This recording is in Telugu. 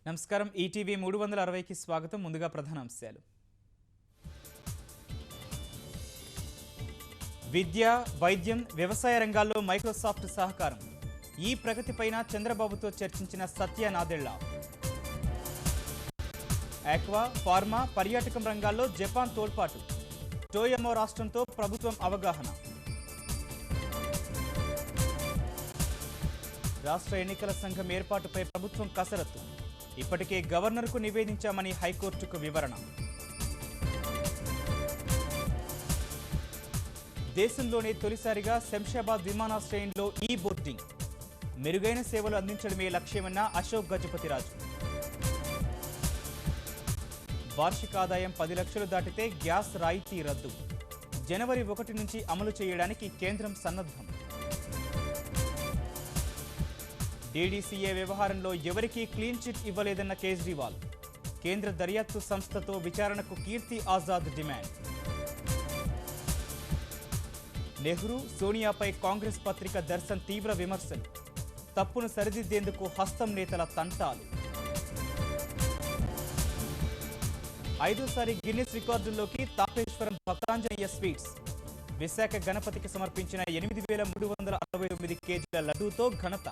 నమస్కారం ఈటీవీ 360కి స్వాగతం. ముందుగా ప్రధానాంశాలు. విద్య, వైద్యం, వ్యవసాయ రంగాల్లో మైక్రోసాఫ్ట్ సహకారం. ఈ ప్రగతిపైన చంద్రబాబుతో చర్చించిన సత్య నాదెళ్ల. ఆక్వా, ఫార్మా, పర్యాటకం రంగాల్లో జపాన్ తోడ్పాటు. టోయోమో రాష్ట్రంతో ప్రభుత్వం అవగాహన. రాష్ట్ర ఎన్నికల సంఘం ఏర్పాటుపై ప్రభుత్వం కసరత్తు. ఇప్పటికే గవర్నర్కు నివేదించామని హైకోర్టుకు వివరణ. దేశంలోనే తొలిసారిగా శంషాబాద్ విమానాశ్రయంలో ఈ బోర్డింగ్. మెరుగైన సేవలు అందించడమే లక్ష్యమన్న అశోక్ గజపతిరాజు. వార్షిక ఆదాయం 10 లక్షలు దాటితే గ్యాస్ రాయితీ రద్దు. జనవరి 1 నుంచి అమలు చేయడానికి కేంద్రం సన్నద్ధం. డీడీసీఏ వ్యవహారంలో ఎవరికీ క్లీన్ చిట్ ఇవ్వలేదన్న కేజ్రీవాల్. కేంద్ర దర్యాప్తు సంస్థతో విచారణకు కీర్తి ఆజాద్ డిమాండ్. నెహ్రూ, సోనియాపై కాంగ్రెస్ పత్రిక దర్శన్ తీవ్ర విమర్శలు. తప్పును సరిదిద్దేందుకు హస్తం నేతల తంటాలు. 5వ గిన్నిస్ రికార్డుల్లోకి తాపేశ్వరం భక్తాంజనేయ స్వీట్స్. విశాఖ గణపతికి సమర్పించిన 8,369 కేజీల లడ్డూతో ఘనత.